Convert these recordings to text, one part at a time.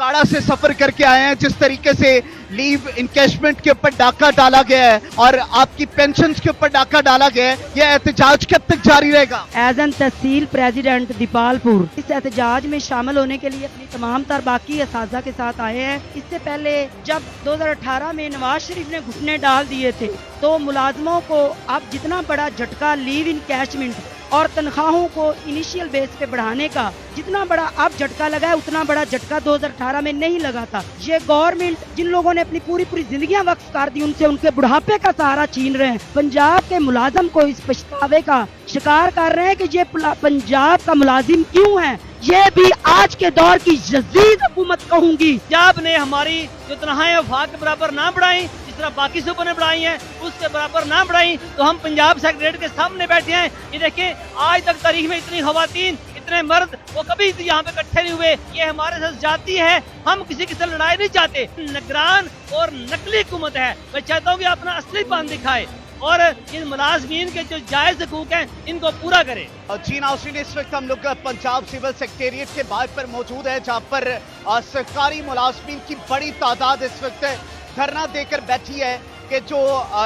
काड़ा से सफर करके आए हैं। जिस तरीके से लीव इनकैशमेंट के ऊपर डाका डाला गया है और आपकी पेंशन के ऊपर डाका डाला गया है, यह एहतजाज कब तक जारी रहेगा? एज एन तहसील प्रेसिडेंट दीपालपुर इस एहतजाज में शामिल होने के लिए अपनी तमाम तर बाकी असाजा के साथ आए हैं। इससे पहले जब 2018 में नवाज शरीफ ने घुटने डाल दिए थे तो मुलाजमों को अब जितना बड़ा झटका लीव इनकैशमेंट और तनख्वाहों को इनिशियल बेस पे बढ़ाने का जितना बड़ा अब झटका लगा है, उतना बड़ा झटका 2018 में नहीं लगा था। ये गवर्नमेंट जिन लोगों ने अपनी पूरी जिंदगियां वक्फ कर दी, उनसे उनके बुढ़ापे का सहारा छीन रहे हैं। पंजाब के मुलाजिम को इस पछतावे का शिकार कर रहे हैं कि ये पंजाब का मुलाजिम क्यों है। ये भी आज के दौर की जदीद हुकूमत कहूंगी। पंजाब ने हमारी जो तनख्वाहें वफाक के बराबर ना बढ़ाई, जिस तरह बाकी सूबों ने बढ़ाई हैं, उसके बराबर ना बढ़ाई, तो हम पंजाब सेक्रेटरीट के सामने बैठे हैं। ये देखिए, आज तक तारीख में इतनी खवातीन, इतने मर्द वो कभी यहाँ पे इकट्ठे नहीं हुए। ये हमारे साथ जाती है, हम किसी के साथ लड़ाई नहीं चाहते। निगरान और नकली हुकूमत है। मैं चाहता हूँ कि अपना असली पान दिखाए और इन मुलाजमीन के जो जायज हकूक हैं इनको पूरा करे। जी नाज़रीन, इस वक्त हम लोग पंजाब सिविल सेक्रेटेरिएट के बाहर पर मौजूद है, जहाँ पर सरकारी मुलाजमीन की बड़ी तादाद इस वक्त धरना देकर बैठी है कि जो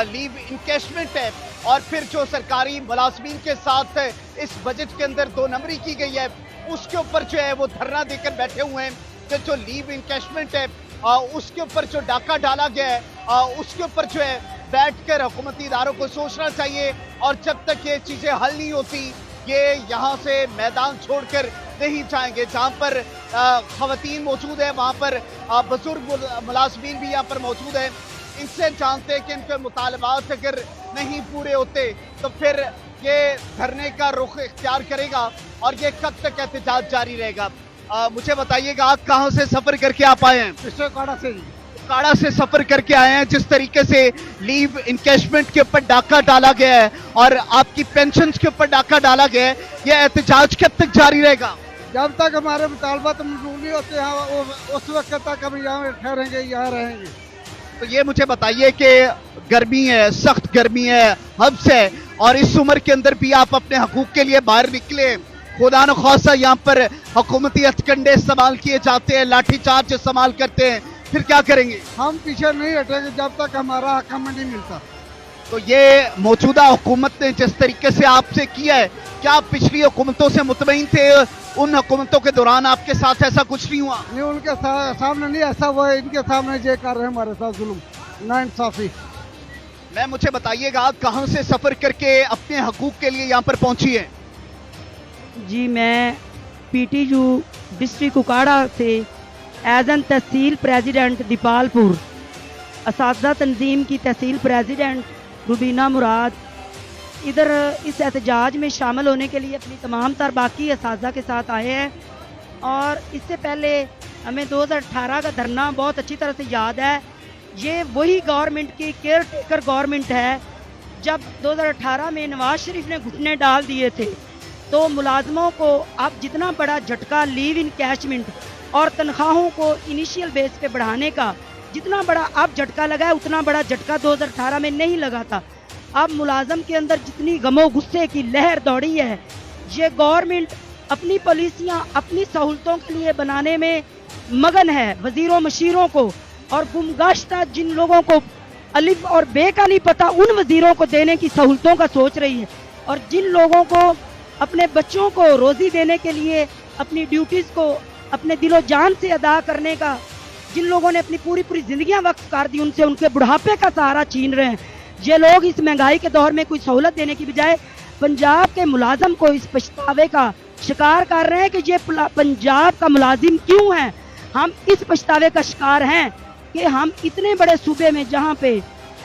लीव इनकैशमेंट है और फिर जो सरकारी मुलाजमीन के साथ इस बजट के अंदर 2 नंबरी की गई है, उसके ऊपर जो है वो धरना देकर बैठे हुए हैं कि जो लीव इनकैशमेंट है उसके ऊपर जो डाका डाला गया है उसके ऊपर जो है बैठकर हुकूमती इदारों को सोचना चाहिए। और जब तक ये चीज़ें हल नहीं होती, ये यहाँ से मैदान छोड़कर नहीं जाएंगे। जहाँ पर खवातीन मौजूद है, वहाँ पर बुजुर्ग मुलाजमीन भी यहाँ पर मौजूद है। इनसे जानते हैं कि इनके मुतालबात अगर नहीं पूरे होते तो फिर ये धरने का रुख इख्तियार करेगा और ये कब तक एहतजाज जारी रहेगा। मुझे बताइएगा, आप कहाँ से सफर करके आप आए हैं? काड़ा से। काड़ा से सफर करके आए हैं। जिस तरीके से लीव इनकैशमेंट के ऊपर डाका डाला गया है और आपकी पेंशन के ऊपर डाका डाला गया है, यह एहतजाज कब तक जारी रहेगा? जब तक हमारे मुतालबात मंजूर नहीं होते हैं उस वक्त तक हम यहाँ ठहरेंगे, यहाँ रहेंगे। तो ये मुझे बताइए कि गर्मी है, सख्त गर्मी है, हब्स है, और इस उम्र के अंदर भी आप अपने हकूक के लिए बाहर निकले। खुदा न खासा यहाँ पर हुकूमती हथकंडे इस्तेमाल किए जाते हैं, लाठीचार्ज इस्तेमाल करते हैं, फिर क्या करेंगे? हम पीछे नहीं हटेंगे जब तक हमारा हक हमें नहीं मिलता। तो ये मौजूदा हुकूमत ने जिस तरीके से आपसे किया है, क्या आप पिछली हुकूमतों से मुतमईन थे? उन हुकूमतों के दौरान आपके साथ ऐसा कुछ नहीं हुआ? नहीं, उनके सामने नहीं ऐसा हुआ, इनके सामने ये कर रहे हैं हमारे साथ जुल्म, नाइंसाफी। मैं मुझे बताइएगा, आप कहाँ से सफर करके अपने हकूक के लिए यहाँ पर पहुंची है? जी, मैं PTU डिस्ट्रिक्ट कुकाड़ा से एज एन तहसील प्रेसिडेंट दीपालपुर, असातिज़ा तंजीम की तहसील प्रेसिडेंट रुबीना मुराद इधर इस एहतजाज में शामिल होने के लिए अपनी तमाम तर बाकी असातिज़ा के साथ आए हैं। और इससे पहले हमें 2018 का धरना बहुत अच्छी तरह से याद है। ये वही गवर्नमेंट की केयर टेकर गवर्नमेंट है। जब 2018 में नवाज शरीफ ने घुटने डाल दिए थे तो मुलाजमों को अब जितना बड़ा झटका लीव इनकैशमेंट और तनख्वाहों को इनिशियल बेस पे बढ़ाने का जितना बड़ा अब झटका लगा है, उतना बड़ा झटका 2018 में नहीं लगा था। अब मुलाजम के अंदर जितनी गमो गुस्से की लहर दौड़ी है, ये गवर्नमेंट अपनी पॉलिसियां अपनी सहूलतों के लिए बनाने में मगन है। वजीरों मशीरों को और गुमगाश्ता जिन लोगों को अलिफ और बे का नहीं पता, उन वजीरों को देने की सहूलतों का सोच रही है। और जिन लोगों को अपने बच्चों को रोजी देने के लिए अपनी ड्यूटीज़ को अपने दिलो जान से अदा करने का, जिन लोगों ने अपनी पूरी जिंदगियां वक्फ कर दी, उनसे उनके बुढ़ापे का सहारा छीन रहे हैं। ये लोग इस महंगाई के दौर में कोई सहूलत देने की बजाय पंजाब के मुलाजिम को इस पछतावे का शिकार कर रहे हैं कि ये पंजाब का मुलाजिम क्यों है। हम इस पछतावे का शिकार हैं कि हम इतने बड़े सूबे में जहाँ पे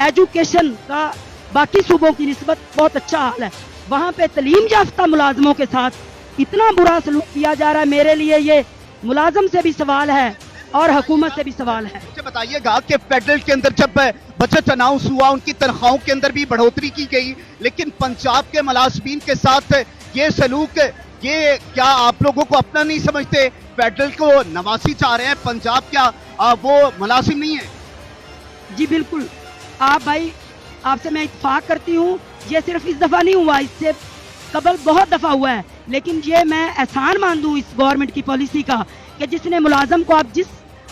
एजुकेशन का बाकी सूबों की निस्बत बहुत अच्छा हाल है, वहाँ पे तलीम याफ्ता मुलाजमों के साथ इतना बुरा सलूक किया जा रहा है। मेरे लिए ये मुलाजम से भी सवाल है और हुकूमत से भी सवाल है। मुझे बताइएगा कि फेडरल के अंदर जब बजट अनाउंस हुआ, उनकी तनख्वाहों के अंदर भी बढ़ोतरी की गई, लेकिन पंजाब के मुलाजमीन के साथ ये सलूक, ये क्या आप लोगों को अपना नहीं समझते? फेडरल को नवासी चाह रहे हैं, पंजाब क्या वो मुलाजिम नहीं है? जी बिल्कुल, आप भाई, आपसे मैं इत्तेफाक करती हूँ। ये सिर्फ इस दफ़ा नहीं हुआ, इससे कबल बहुत दफ़ा हुआ है। लेकिन ये मैं एहसान मान दूँ इस गवर्नमेंट की पॉलिसी का कि जिसने मुलाजम को आप जिस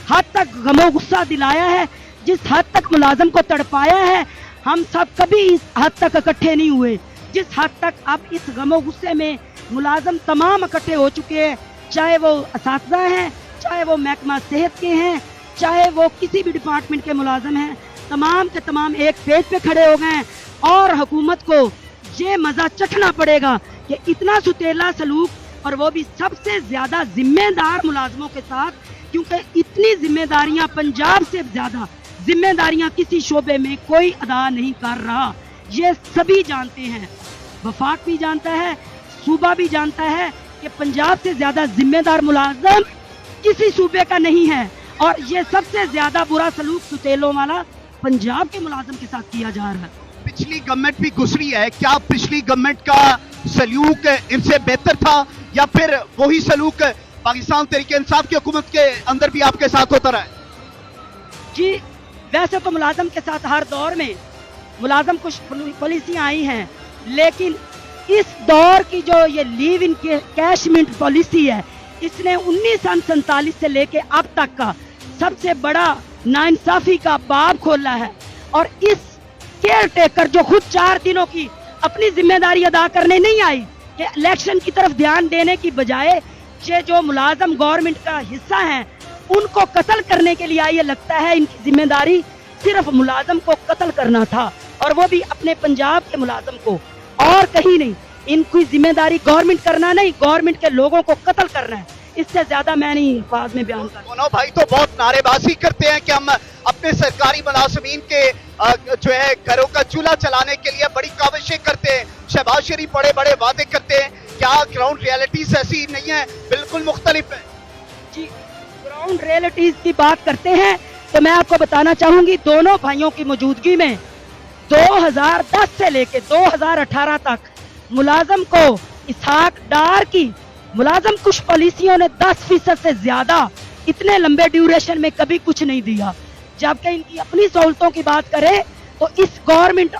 हद तक गमो गुस्सा दिलाया है, जिस हद तक मुलाजम को तड़पाया है, हम सब कभी इस हद तक इकट्ठे नहीं हुए जिस हद तक अब इस गमो गुस्से में मुलाजम तमाम इकट्ठे हो चुके हैं, चाहे वो असातिज़ा हैं, चाहे वो महकमा सेहत के हैं, चाहे वो किसी भी डिपार्टमेंट के मुलाजम हैं, तमाम के तमाम एक पेज पे खड़े हो गए हैं। और हुकूमत को ये मज़ा चखना पड़ेगा कि इतना सुतेला सलूक और वो भी सबसे ज़्यादा जिम्मेदार मुलाजमों के साथ, क्योंकि इतनी जिम्मेदारियां पंजाब से ज़्यादा जिम्मेदारियां किसी शोबे में कोई अदा नहीं कर रहा। ये सभी जानते हैं, वफाक भी जानता है, सूबा भी जानता है कि पंजाब से ज़्यादा जिम्मेदार मुलाजम किसी सूबे का नहीं है। और ये सबसे ज़्यादा बुरा सलूक सुतेलों वाला पंजाब के मुलाजम के साथ किया जा रहा है। पिछली गवर्नमेंट भी गुजरी है, क्या पिछली गवर्नमेंट का सलूक इनसे बेहतर था या फिर वही सलूक पाकिस्तान तहरीक इंसाफ की हुकूमत के अंदर भी आपके साथ होता रहा है? जी, वैसे तो मुलाजम के साथ हर दौर में मुलाजम कुछ पॉलिसियाँ आई हैं, लेकिन इस दौर की जो ये लीव इन कैशमेंट पॉलिसी है, इसने 1947 से लेके अब तक का सबसे बड़ा नाइंसाफी का बाब खोला है। और इस केयर टेकर जो खुद 4 दिनों की अपनी जिम्मेदारी अदा करने नहीं आई, कि इलेक्शन की तरफ ध्यान देने की बजाय ये जो मुलाजम गवर्नमेंट का हिस्सा हैं उनको कत्ल करने के लिए आई है। लगता है इनकी जिम्मेदारी सिर्फ मुलाजम को कत्ल करना था, और वो भी अपने पंजाब के मुलाजम को, और कहीं नहीं। इनकी जिम्मेदारी गवर्नमेंट करना नहीं, गवर्नमेंट के लोगों को कत्ल करना है। इससे ज्यादा मैं नहीं अल्फाज में बयान कर। दोनों भाई तो बहुत नारेबाजी करते हैं कि हम अपने सरकारी मुलाजमीन के जो है घरों का चूल्हा चलाने के लिए बड़ी काविशें करते हैं, शहबाज शरीफ बड़े बड़े वादे करते हैं। क्या ग्राउंड रियलिटीज ऐसी नहीं है, बिल्कुल मुख्तलिफ है? जी, ग्राउंड रियलिटीज की बात करते हैं तो मैं आपको बताना चाहूंगी, दोनों भाइयों की मौजूदगी में 2010 से लेके 2018 तक मुलाजम को इसहाक डार की मुलाजम कुछ पॉलिसियों ने 10% से ज्यादा इतने लंबे ड्यूरेशन में कभी कुछ नहीं दिया। जबकि इनकी अपनी सहूलतों की बात करें तो इस गवर्नमेंट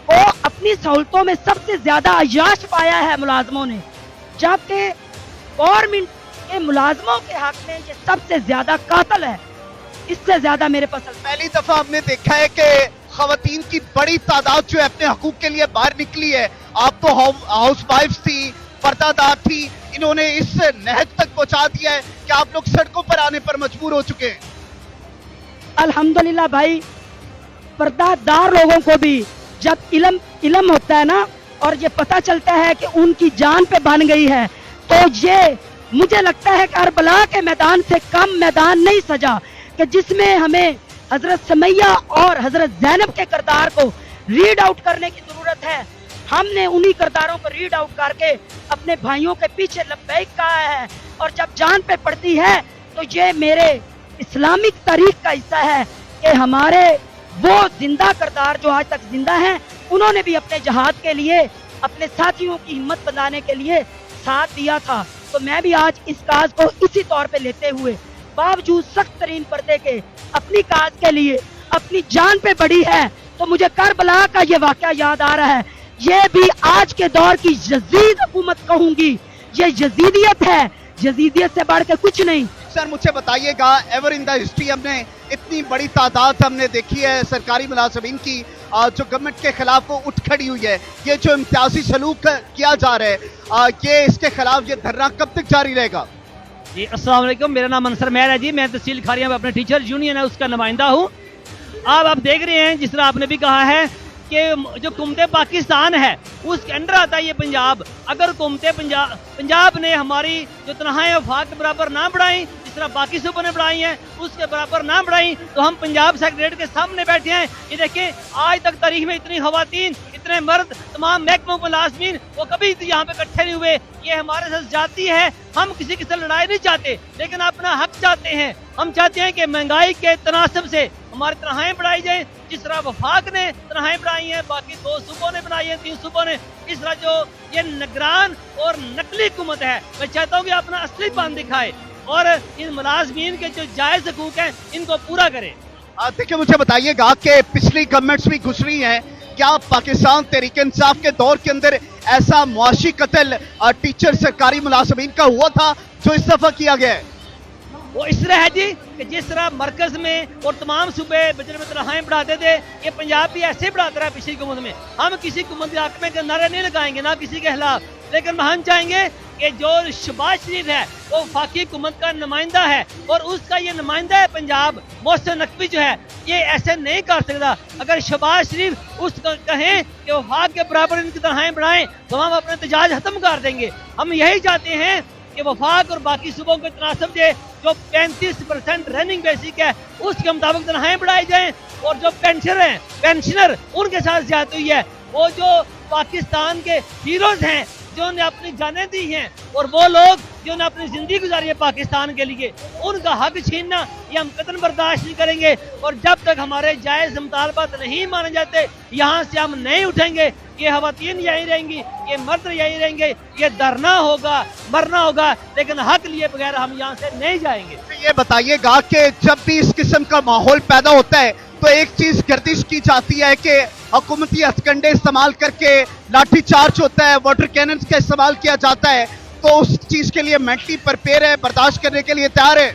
को अपनी सहूलतों में सबसे ज्यादा अयाश पाया है मुलाजमों ने, जबकि गवर्नमेंट के मुलाजमों के हक में ये सबसे ज्यादा कातिल है। इससे ज्यादा मेरे पास पहली दफा हमने देखा है कि खवातीन की बड़ी तादाद जो है अपने हकूक के लिए बाहर निकली है। आप तो हाउस वाइफ थी, पर्दादार थी, इन्होंने इस नहज तक पहुंचा दिया है कि आप लोग सड़कों पर आने पर मजबूर हो चुके हैं। अल्हम्दुलिल्लाह भाई, पर्दादार लोगों को भी जब इल्म होता है ना, और ये पता चलता है कि उनकी जान पे बन गई है, तो ये मुझे लगता है कि करबला के मैदान से कम मैदान नहीं सजा कि जिसमें हमें हजरत समैया और हजरत ज़ैनब के किरदार को रीड आउट करने की जरूरत है। हमने उन्हीं किरदारों को रीड आउट करके अपने भाइयों के पीछे लब्बैक कहा है, और जब जान पे पड़ती है तो ये मेरे इस्लामिक तारीख का हिस्सा है कि हमारे वो जिंदा किरदार जो आज तक जिंदा हैं, उन्होंने भी अपने जहाद के लिए अपने साथियों की हिम्मत बनाने के लिए साथ दिया था। तो मैं भी आज इस काज को इसी तौर पे लेते हुए, बावजूद सख्त तरीन पर्दे के, अपनी काज के लिए अपनी जान पे बड़ी है, तो मुझे करबला का ये वाकया याद आ रहा है। ये भी आज के दौर की यजीद हुकूमत कहूंगी, ये यजीदियत है, यजीदियत से बढ़ के कुछ नहीं। सर मुझे बताइएगा, एवर इन द हिस्ट्री हमने इतनी बड़ी तादाद हमने देखी है सरकारी मुलाजमीन की जो गवर्नमेंट के खिलाफ वो उठ खड़ी हुई है। ये जो इम्तियाजी सलूक किया जा रहा है, ये इसके खिलाफ ये धरना कब तक जारी रहेगा? जी अस्सलाम वालेकुम, मेरा नाम अंसर महर है जी, मैं तहसील खारिया में अपने टीचर यूनियन है उसका नुमाइंदा हूँ। आप देख रहे हैं, जिस तरह आपने भी कहा है कि जो कुमते पाकिस्तान है उसके अंडर आता है ये पंजाब। अगर कुमते पंजाब ने हमारी जो तनख्वाहें वफाक के बराबर ना बढ़ाई, जिस तरह बाकी सूबों ने बढ़ाई हैं उसके बराबर ना बढ़ाई, तो हम पंजाब सेक्रेटरीट के सामने बैठे हैं। ये देखिए, आज तक तारीख में इतनी खवातीन, इतने मर्द, तमाम महकमों मुलाजमीन वो कभी यहाँ पे इकट्ठे नहीं हुए। ये हमारे साथ जाती है, हम किसी के साथ लड़ाई नहीं चाहते, लेकिन अपना हक चाहते हैं। हम चाहते हैं कि महंगाई के तनासब से हमारी तनख्वाहें बढ़ाई जाए, जिस तरह वफाक ने तनख्वाहें बढ़ाई हैं, बाकी 2 सूबों ने बनाई हैं, 3 सूबों ने। इस तरह जो ये निगरान और नकली हुकूमत है, मैं चाहता हूँ कि अपना असली पान दिखाए और इन मुलाजमीन के जो जायज हकूक हैं इनको पूरा करे। देखिए, मुझे बताइएगा कि पिछली गवर्नमेंट्स भी गुजरी हैं, क्या पाकिस्तान तहरीक इंसाफ के दौर के अंदर ऐसा मुआशी कत्ल टीचर सरकारी मुलाजमीन का हुआ था जो इस दफा किया गया है? وہ اس طرح ہے جی کہ جس طرح مرکز میں اور تمام صوبے بجٹ میں تنخواہیں بڑھاتے تھے، یہ پنجاب بھی ایسے ہی بڑھاتا رہا پچھلی حکومت میں. ہم کسی حکومت کے حق میں نعرے نہیں لگائیں گے، نہ کسی کے خلاف، لیکن ہم چاہیں گے کہ جو شہباز شریف ہے وہ وفاقی حکومت کا نمائندہ ہے، اور اس کا یہ نمائندہ ہے پنجاب محسن نقوی جو ہے، یہ ایسے نہیں کر سکتا. اگر شہباز شریف اس کو کہیں کہ وفاق کے برابر ان کی تنخواہیں بڑھائیں تو ہم اپنے احتجاج ختم کر دیں گے. ہم یہی چاہتے ہیں کہ وفاق اور باقی صوبوں کو تناسب دے، جو 35% رننگ بیسک ہے اس کے مطابق تنخواہیں بڑھائی جائیں، اور جو پینشنر ان کے ساتھ زیادتی ہوئی ہے، وہ جو پاکستان کے ہیروز ہیں جو نے اپنی جانیں دی ہیں، اور وہ لوگ جو نے اپنی زندگی گزاری ہے پاکستان کے لیے، ان کا حق چھیننا یہ ہم قطعاً برداشت نہیں کریں گے. اور جب تک ہمارے جائز مطالبات نہیں مانے جاتے یہاں سے ہم نہیں اٹھیں گے. یہ خواتین یہی رہیں گی، یہ مرد یہی رہیں گے، یہ دھرنا ہوگا، مرنا ہوگا، لیکن حق لیے بغیر ہم یہاں سے نہیں جائیں گے. یہ بتائیے گا کہ جب بھی اس قسم کا ماحول پیدا ہوتا ہے تو ایک چیز گردش کی جاتی ہے کہ حکومتی ہتھ کنڈے استعمال کر کے لاٹھی چارج ہوتا ہے، واٹر کیننز کا استعمال کیا جاتا ہے، تو اس چیز کے لیے مینٹلی پرپیئر ہے، برداشت کرنے کے لیے تیار ہے؟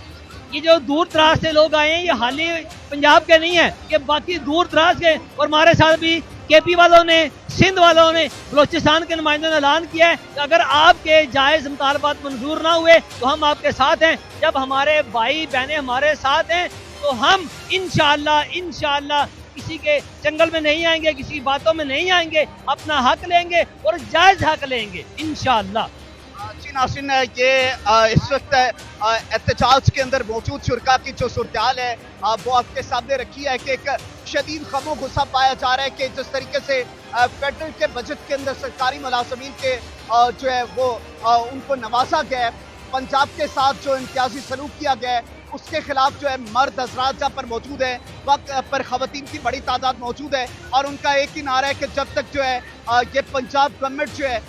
یہ جو دور دراز سے لوگ آئے ہیں یہ حال ہی پنجاب کے نہیں ہیں، یہ باقی دور دراز کے، اور ہمارے ساتھ بھی کے پی والوں نے، سندھ والوں نے، بلوچستان کے نمائندوں نے اعلان کیا ہے کہ اگر آپ کے جائز مطالبات منظور نہ ہوئے تو ہم آپ کے ساتھ ہیں. جب ہمارے بھائی بہنیں ہمارے ساتھ ہیں تو ہم انشاءاللہ کسی کے جنگل میں نہیں آئیں گے، کسی کی باتوں میں نہیں آئیں گے، اپنا حق لیں گے اور جائز حق لیں گے انشاءاللہ. جی ناظرین، یہ اس وقت احتجاج کے اندر موجود شرکا کی جو صورتحال ہے وہ آپ کے سامنے رکھی ہے کہ ایک شدید غم و غصہ پایا جا رہا ہے کہ جس طریقے سے فیڈرل کے بجٹ کے اندر سرکاری ملازمین کے جو ہے وہ ان کو نوازا گیا ہے، پنجاب کے ساتھ جو امتیازی سلوک کیا گیا ہے اس کے خلاف جو ہے مرد حضرات جہاں پر موجود ہیں، وقت پر خواتین کی بڑی تعداد موجود ہے، اور ان کا ایک ہی نعرہ ہے کہ جب تک جو ہے یہ پنجاب گورنمنٹ جو ہے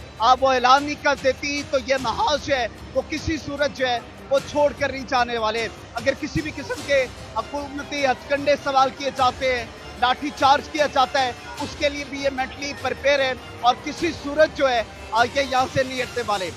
وہ اعلان نہیں کر دیتی تو یہ محاذ جو ہے وہ کسی صورت جو ہے وہ چھوڑ کر نہیں جانے والے. اگر کسی بھی قسم کے حکومتی ہتھ کنڈے استعمال کیے جاتے ہیں، لاٹھی چارج کیا جاتا ہے، اس کے لیے بھی یہ مینٹلی پرپیئر ہے اور کسی صورت جو ہے یہ یہاں سے نہیں ہٹنے والے.